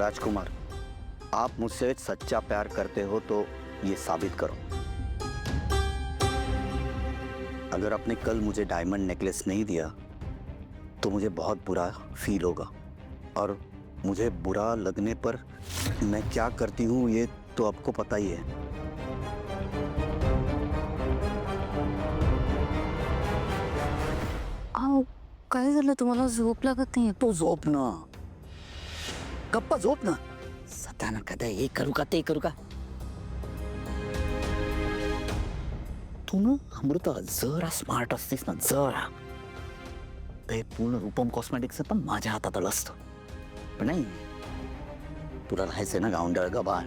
राजकुमार, आप मुझसे सच्चा प्यार करते हो तो ये साबित करो। अगर आपने कल मुझे डायमंड नेकलेस नहीं दिया तो मुझे बहुत बुरा फील होगा, और मुझे बुरा लगने पर मैं क्या करती हूँ ये तो आपको पता ही है। अहो, काय झालं तुम्हाला? झोप लागत नाही? तो झोप ना, गप्पा झोप ना. सध्या कदा हे करू का ते करू का. तू ना अमृता जरा स्मार्ट असतीस ना, जरा ते पूर्ण रूपम कॉस्मेटिक्स पण माझ्या हातात आलं असतं, पण नाही. तुला राहायचंय ना गावंडळ गबाळ.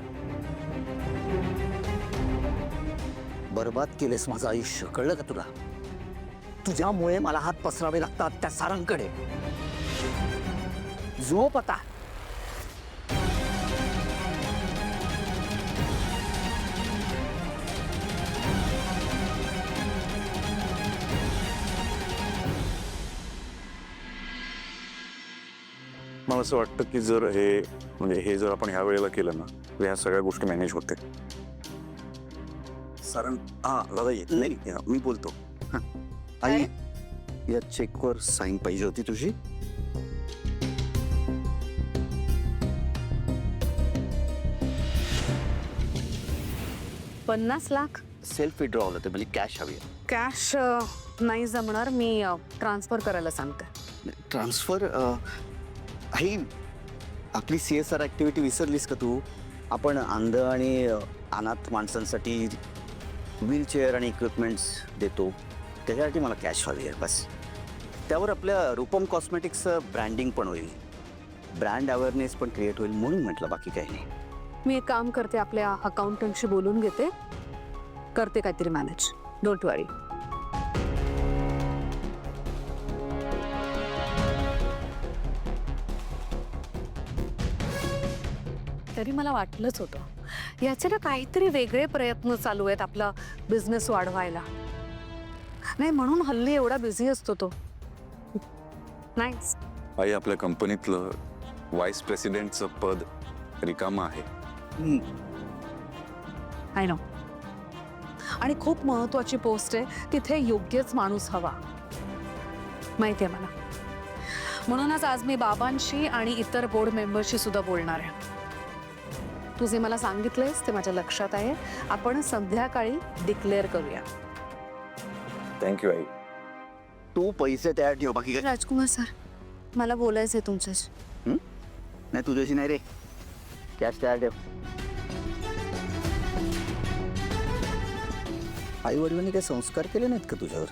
बर्बाद केलेस माझं आयुष्य, कळलं का तुला? तुझ्यामुळे मला हात पसरावे लागतात त्या सारांकडे. झोप आता. मला असं वाटतं की जर हे जर आपण ह्या वेळेला केलं ना तर ह्या सगळ्या गोष्टी मॅनेज होते. सारण दादा येत नाही, मी बोलतो. आई, या चेकवर साईन पाहिजे होती तुझी. $50 लाख सेल्फ विड्रॉल होते, म्हणजे कॅश हवी आहे. कॅश नाही जमणार, मी ट्रान्सफर करायला सांगते. ट्रान्सफर. आई, आपली CSR ॲक्टिव्हिटी विसरलीस का तू? आपण अंध आणि अनाथ माणसांसाठी व्हीलचेअर आणि इक्विपमेंट्स देतो, त्याच्यासाठी मला कॅश हवी आहे बस. त्यावर आपल्या रूपम कॉस्मेटिक्सचं ब्रँडिंग पण होईल, ब्रँड अवेअरनेस पण क्रिएट होईल, म्हणून म्हटलं, बाकी काही नाही. मी एक काम करते, आपल्या अकाउंटंटशी बोलून घेते, करते काहीतरी मॅनेज. डोंट वरी. तरी मला वाटलंच होतं याचे ना काहीतरी वेगळे प्रयत्न चालू आहेत आपला बिझनेस वाढवायला. नाही, म्हणून हल्ली एवढा बिझी असतो तो. नाईस. आई, आपल्या कंपनीतलं व्हाईस प्रेसिडेंटचं पद रिकामं आहे. I know. आणि खूप महत्वाची पोस्ट आहे, तिथे योग्यच माणूस हवा, माहिती आहे मला. म्हणूनच आज मी बाबांशी आणि इतर बोर्ड मेंबरशी सुद्धा बोलणार आहे. तू जे मला सांगितलंयस ते माझ्या लक्षात आहे. आपण संध्याकाळी डिक्लेअर करूया. थँक्यू आई. तू पैसे तयार ठेव, बाकी काय. राजकुमार सर, मला बोलायचंय तुमच्याशी. नाही, तुझ्याशी नाही रे. कॅश तयार ठेव. आई वडिलांनी काही संस्कार केले नाहीत का तुझ्यावर?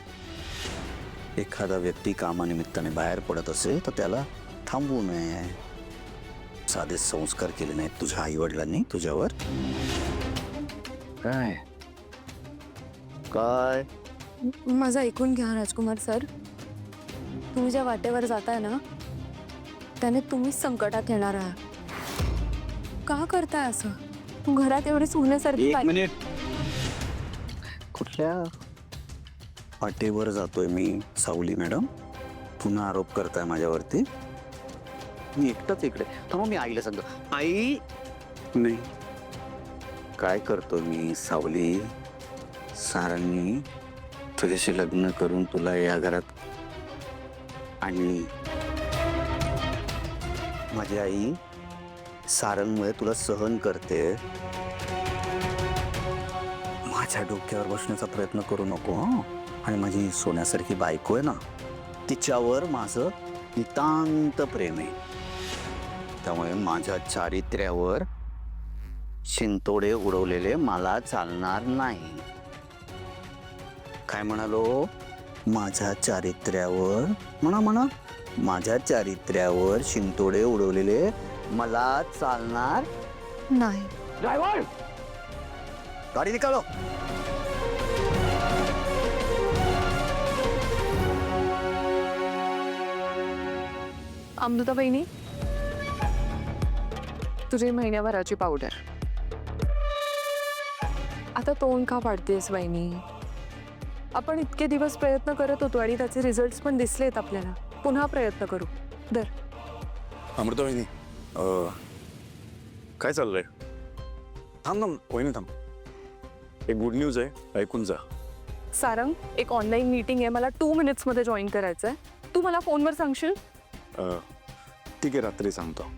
एखादा व्यक्ती कामानिमित्ताने बाहेर पडत असेल तर त्याला थांबवू नये. साधे संस्कार केले नाहीत तुझ्या आई वडिलांनी तुझ्यावर? काय काय माझं ऐकून घ्या राजकुमार सर. तुम्ही ज्या वाटेवर जाताय ना, त्याने तुम्हीच संकटात येणार आहात. का करताय असं? तू घरात एवढे सोन्यासारखी एक मिनिट. कुठल्या वाटेवर जातोय मी सावली मॅडम? पुन्हा आरोप करताय माझ्यावरती? मी एकटाच इकडे थांबा, मी आईला सांगतो. आई, नाही, काय करतोय मी सावली? सारांनी तुझ्याशी लग्न करून तुला या घरात आणली. माझी आई सारंगमुळे तुला सहन करते. माझ्या डोक्यावर बसण्याचा प्रयत्न करू नको. आणि माझी सोन्यासारखी बायको आहे ना, तिच्यावर माझं नितांत प्रेम आहे. त्यामुळे माझ्या चारित्र्यावर शिंतोडे उडवलेले मला चालणार नाही. काय म्हणालो? माझ्या चारित्र्यावर म्हणा, माझ्या चारित्र्यावर शिंतोडे उडवलेले मला चालणार नाही. ड्रायव्हर, गाडी निकालो. अमृता बहिणी, तुझी महिन्याभराची पावडर. आता तोंड का पाडतेस बहिणी? आपण इतके दिवस प्रयत्न करत होतो आणि त्याचे रिझल्ट्स पण दिसलेत आपल्याला. पुन्हा प्रयत्न करू. दर अमृता वहिनी, काय चाललंय? थांब ना वहिनी थांब. एक गुड न्यूज आहे, ऐकून जा. सारंग, एक ऑनलाईन मीटिंग आहे, मला 2 मिनिट्समध्ये जॉईन करायचं आहे. तू मला फोनवर सांगशील? ठीक आहे, रात्री सांगतो.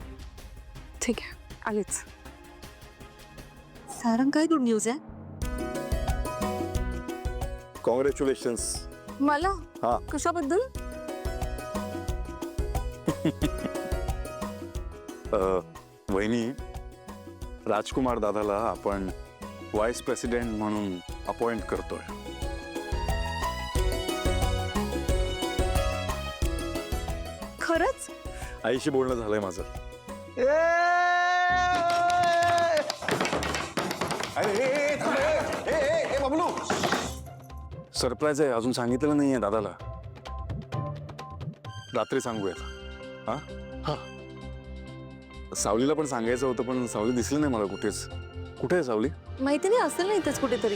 ठीक आहे, आलीच. सारंग, काय गुड न्यूज आहे? कॉंग्रॅच्युलेशन्स. मला? हा. कशाबद्दल? वहिनी, राजकुमार दादाला आपण व्हाईस प्रेसिडेंट म्हणून अपॉइंट करतोय. खरंच? आईशी बोलणं झालंय माझं. सरप्राईज आहे, अजून सांगितलं नाहीये दादाला. रात्री सांगूयात. हा हा. सावलीला पण सांगायचं होतं, पण सावली दिसली नाही मला कुठेच. कुठे आहे सावली? माहिती नाही, असेल ना इथेच कुठेतरी.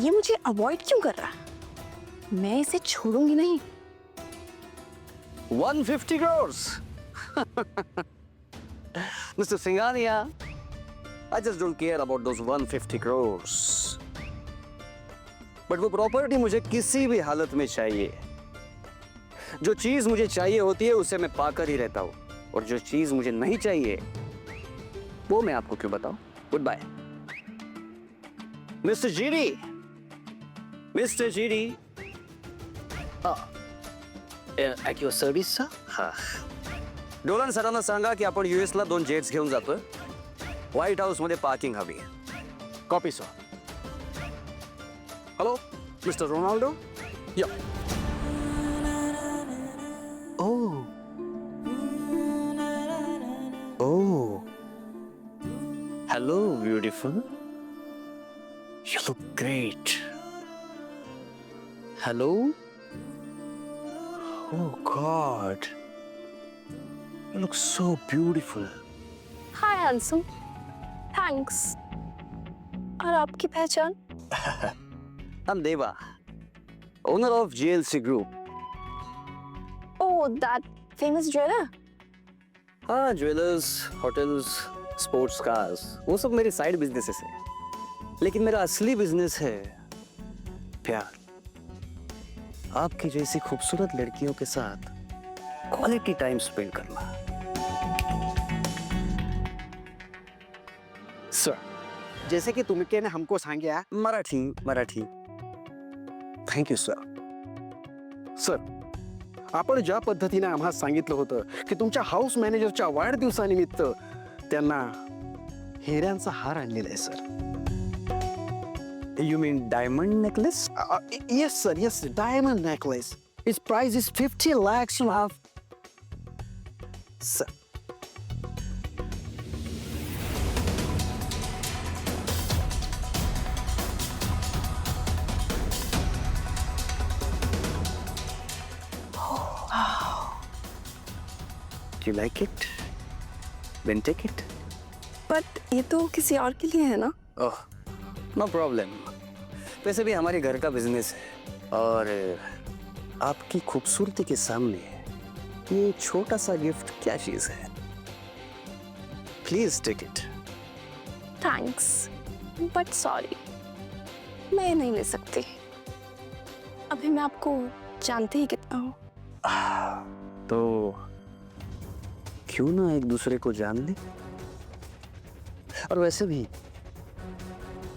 ये मुझे अवॉइड क्यों कर रहा है? मैं इसे छोड़ूंगी नहीं. 150 crores. Mr. Singhania, I just don't care about those 150 crores. But वो प्रॉपर्टी मुझे किसी भी हालत में चाहिए. जो चीज मुझे चाहिए होती है उसे मैं पाकर ही रहता हूँ, और जो चीज मुझे नहीं चाहिए वो मैं आपको क्यों बताऊं. Good bye. Mister GD, mister GD, at your service. हा, डोलन सरांना सांगा की आपण US ला 2 जेट्स घेऊन जातोय. व्हाईट हाऊस मध्ये पार्किंग हवी. Copy sir. Hello mister Ronaldo. या. Oh. Oh. Hello, beautiful. You look great. Hello? Oh God. You look so beautiful. High handsome. Thanks. और आपकी पहचान? I'm Deva, owner of GLC Group. Oh, that famous jeweler. हाँ, jewellers, hotels, sports cars, वो सब मेरे side businesses है. लेकिन मेरा असली बिजनेस है प्यार. आपकी जैसी खूबसूरत लड़कियों के साथ क्वालिटी टाइम स्पेंड करना. सर, जैसे की तुम्ही ने हमको सांग्या. Marathi Marathi. Thank you sir. Sir, आपण ज्या पद्धतीने आम्हाला सांगितलं होतं की तुमच्या हाऊस मॅनेजरच्या वाढदिवसानिमित्त त्यांना हिऱ्यांचा हार आणलेला आहे sir. You mean diamond necklace? Yes sir, yes. Diamond necklace. It's price is 50 lakhs you have. Sir, you like it? Then take it. But ये तो किसी और के लिए है ना. ओह, नो प्रॉब्लम. वैसे भी हमारे घर का बिजनेस है, और आपकी खूबसूरती के सामने ये छोटा सा गिफ्ट क्या चीज है. Please take it. Thanks but sorry, मैं नहीं ले सकती. अभी मैं आपको जानती ही कितना हूँ. तो क्यों ना एक दूसरे को जान ले. और वैसे भी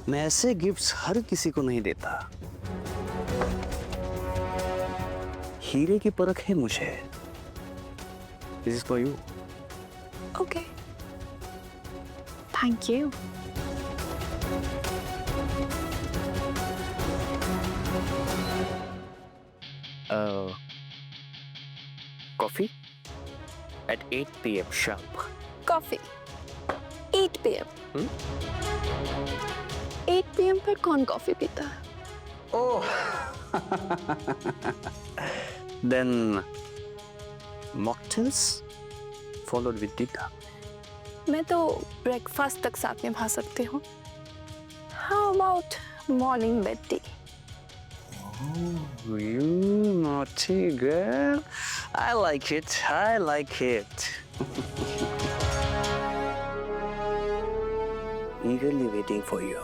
मैं ऐसे गिफ्ट्स हर किसी को नहीं देता. हीरे की परख है मुझे. This is for you. Okay, thank you. Coffee at 8 p.m. sharp. Coffee 8 PM. 8 PM पर कौन कॉफी पीता है? Oh. Then mocktails followed with dinner. मैं तो ब्रेकफास्ट तक साथ में भा सकती हूँ. How about morning bed tea? You naughty girl. I like it. I like it. Eagerly waiting for you.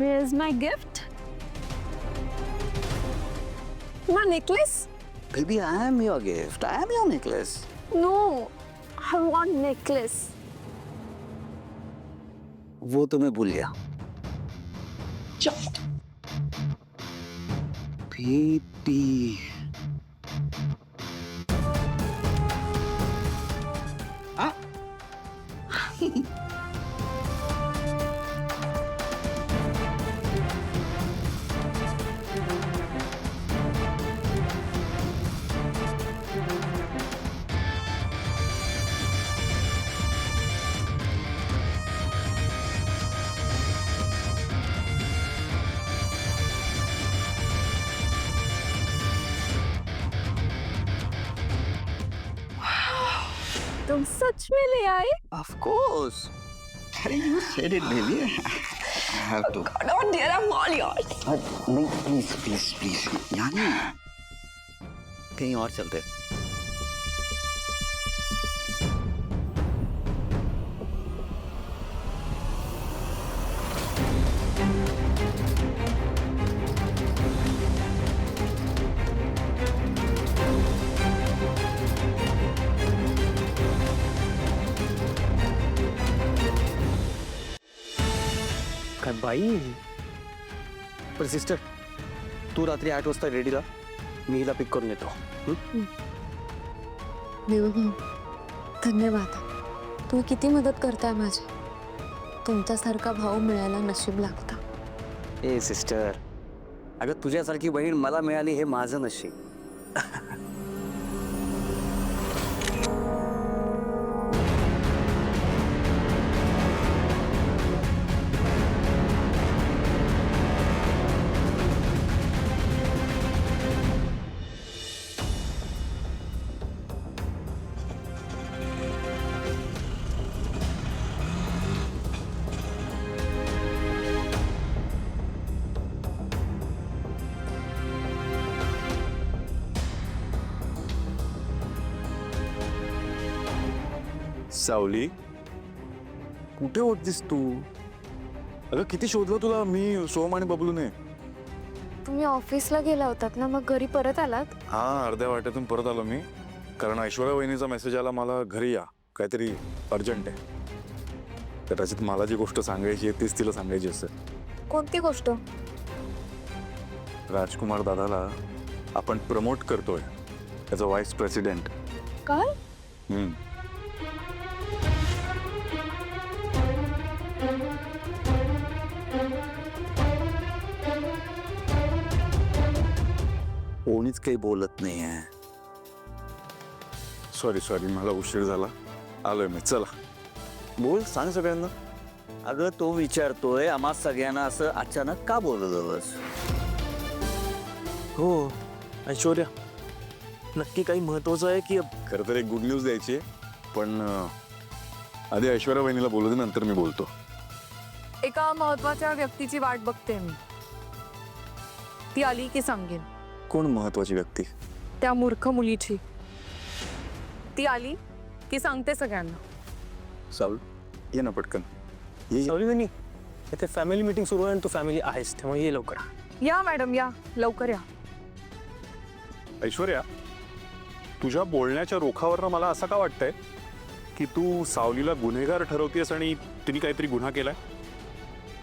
Where's my gift? My necklace? Baby, I am your gift. I am your necklace. No, I want necklace. वो तो मैं भूल गया. Baby. Ah. तुम सच में ले आए? Of course. You said it, baby. I have to. God, oh dear, I'm all yours. नहीं, please, please, please. यहाँ नहीं. कहीं और चलते. काय बाई. पण सिस्टर, तू रात्री 8 वाजता रेडी राहा, मी हिला पिक करून येतो. धन्यवाद. तुम्ही किती मदत करताय माझी. तुमच्यासारखा भाऊ मिळायला नशीब लागतं. ए सिस्टर, अगं तुझ्यासारखी बहीण मला मिळाली हे माझं नशीब. सावली, कुठे होतीस तू? अगं किती शोधलं तुला मी, सोम आणि बबलूने. तुम्ही ऑफिसला गेला होतात ना, मग घरी परत आलात? हा, अर्ध्या वाटेतून परत आलो मी, कारण ऐश्वर्या वहिनीचा मेसेज आला मला घरी या, काहीतरी अर्जंट आहे. कदाचित मला जी गोष्ट सांगायची आहे तीच तिला सांगायची असेल. कोणती गोष्ट? राजकुमार दादाला आपण प्रमोट करतोय, त्याचा व्हाईस प्रेसिडेंट. काय? कोणीच काही बोलत नाही आहे. सॉरी, मला उशीर झाला, आलोय मी. चला बोल, सांग सगळ्यांना. अगं तो विचारतोय आम्हा सगळ्यांना असं अचानक का बोलवलंस? हो ऐश्वर्या, नक्की काही महत्वाचं आहे की? खरं तर एक गुड न्यूज द्यायची आहे, पण आधी ऐश्वर्या वहिनीला बोलू दे, नंतर मी बोलतो. एका महत्वाच्या व्यक्तीची वाट बघते मी. ती आली की सांगेन. कोण महत्वाची व्यक्ती? त्या मूर्ख मुलीची. ती आली की सांगते सगळ्यांना. सावल, ये ना पटकन. ये. सावली वहिनी, इथे फॅमिली मीटिंग सुरू आहे आणि तू फॅमिली आहेस, त्यामुळे ये लवकर. या मॅडम, या लवकर या. ऐश्वर्या, तुझ्या बोलण्याच्या रोखावरनं मला असं का वाटतंय की तू सावलीला गुन्हेगार ठरवतेस आणि तिने काहीतरी गुन्हा केलाय?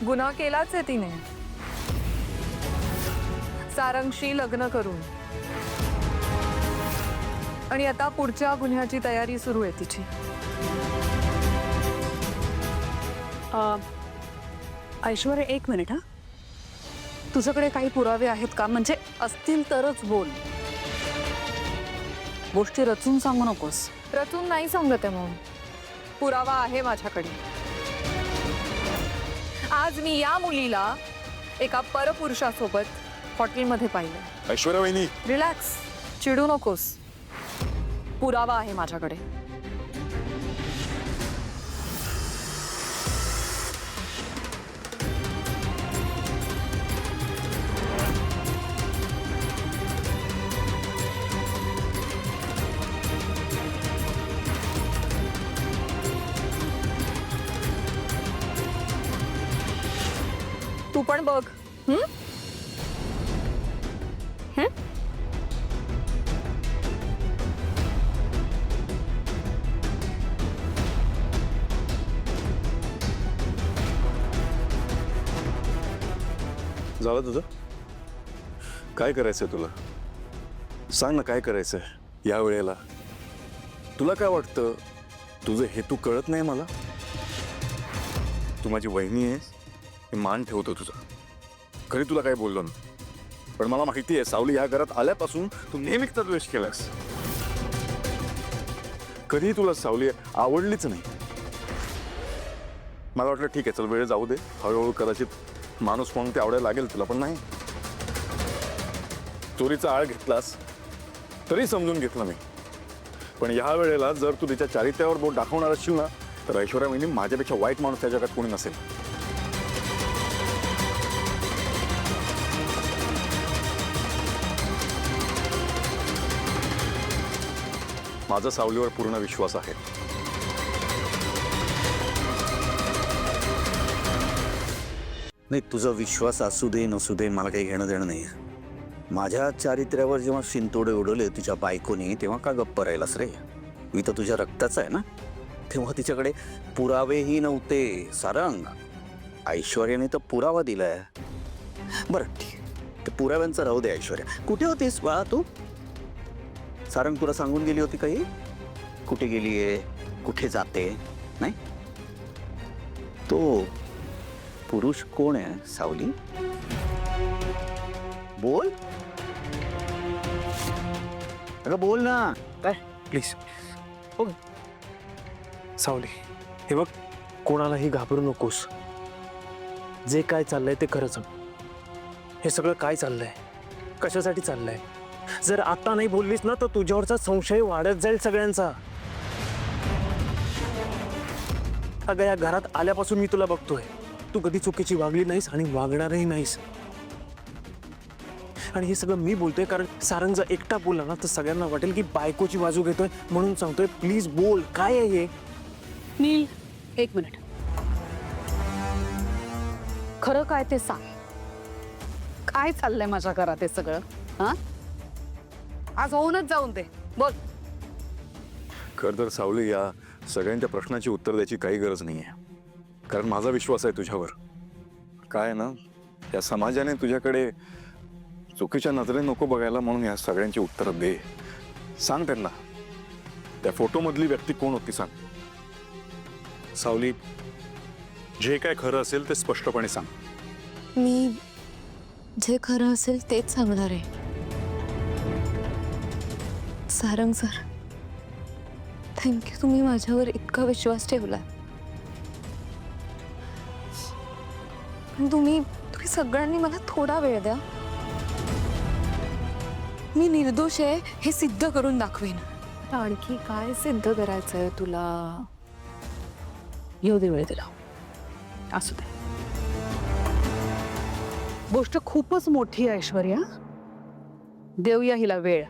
गुन्हा केलाच आहे तिने, सारंगशी लग्न करून. आणि आता पुढच्या गुन्ह्याची तयारी सुरू आहे तिची. ऐश्वर्या, एक मिनिट. हा, तुझ्याकडे काही पुरावे आहेत का? म्हणजे असतील तरच बोल. गोष्टी रचून सांगू नकोस. रचून नाही सांगत आहे मग. पुरावा आहे माझ्याकडे. आज मी या मुलीला एका परपुरुषासोबत हॉटेलमध्ये पाहिलं. ऐश्वर्या वहिनी, रिलॅक्स, चिडू नकोस. पुरावा आहे माझ्याकडे. तू पण बघ. झालं तुझं? काय करायचंय तुला? सांग ना, काय करायचंय या वेळेला? तुला काय वाटतं, तुझं हेतू कळत नाही मला? तू माझी वहिनी आहेस, मी मान ठेवतो तुझा. खरी तुला काय बोललो ना, पण मला माहिती आहे सावली या घरात आल्यापासून तू नेहमीच द्वेष केलास. कधी तुला सावली आवडलीच नाही. मला वाटलं ठीक आहे, चल वेळ जाऊ दे, हळूहळू कदाचित माणूस म्हणून ते आवडायला लागेल तुला, पण नाही. चोरीचा आळ घेतलास तरी समजून घेतलं मी, पण ह्या वेळेला जर तू तिच्या चारित्र्यावर बोट दाखवणार असशील ना, तर ऐश्वर्या वहिनी माझ्यापेक्षा वाईट माणूस त्या जगात कोणी नसेल. माझा सावलीवर पूर्ण विश्वास आहे. नाही, तुझा विश्वास असू दे नसू दे मला काही घेणं देणं नाही. माझ्या चारित्र्यावर जेव्हा शिंतोडे उडवले तुझ्या बायकोनी, तेव्हा का गप्प राहिलास रे? मी तर तुझ्या रक्ताचा आहे ना. तेव्हा तिच्याकडे पुरावेही नव्हते. सारंग, ऐश्वर्याने तर पुरावा दिलाय. बरं ठीक, ते पुराव्यांचं राहू दे. ऐश्वर्या, कुठे होतीस बाळा तू? सारंग तुला सांगून गेली होती काही? कुठे गेलीये, कुठे जाते? नाही, तो पुरुष कोण आहे सावली? बोल, अगं बोल ना. काय प्लीज हो सावली, हे बघ, कोणालाही घाबरू नकोस. जे काय चाललंय ते खरं सांग. हे सगळं काय चाललंय, कशासाठी चाललंय? जर आता नाही बोललीस ना तर तुझ्यावरचा संशय वाढत जाईल सगळ्यांचा. अगं, या घरात आल्यापासून मी तुला बघतोय, तू कधी चुकीची वागली नाहीस आणि वागणारही नाहीस. आणि हे सगळं मी बोलतोय कारण सारंग जर एकटा बोलला ना तर सगळ्यांना वाटेल की बायकोची बाजू घेतोय. म्हणून सांगतोय, प्लीज बोल, काय आहे हे? नील, एक मिनिट. खरं काय ते सांग. काय चाललंय माझ्या घरात हे सगळं? हा, आज होऊनच जाऊन दे, बोल. खरं तर सावली, या सगळ्यांच्या प्रश्नाची उत्तर द्यायची काही गरज नाही आहे, कारण माझा विश्वास आहे तुझ्यावर. काय ना, या समाजाने तुझ्याकडे चुकीच्या नजरेने नको बघायला, म्हणून या सगळ्यांची उत्तरं दे. सांग त्यांना, त्या फोटोमधली व्यक्ती कोण होती सांग. सावली, जे काय खरं असेल ते स्पष्टपणे सांग. मी जे खरं असेल तेच सांगणार आहे. सारंग सर, थँक्यू, तुम्ही माझ्यावर इतका विश्वास ठेवला. पण तुम्ही सगळ्यांनी मला थोडा वेळ द्या. मी निर्दोष आहे हे सिद्ध करून दाखवेन. आणखी काय सिद्ध करायचंय तुला? येऊ दे वेळ दिला, असू दे. गोष्ट खूपच मोठी आहे ऐश्वर्या, देऊया हिला वेळ.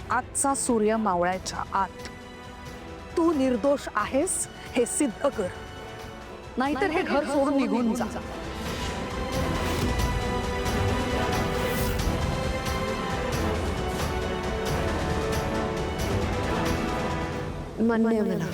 आजचा सूर्य मावळायच्या आत तू निर्दोष आहेस हे सिद्ध कर, नाहीतर हे घर सोडून निघून जा. मान्य आहे मला.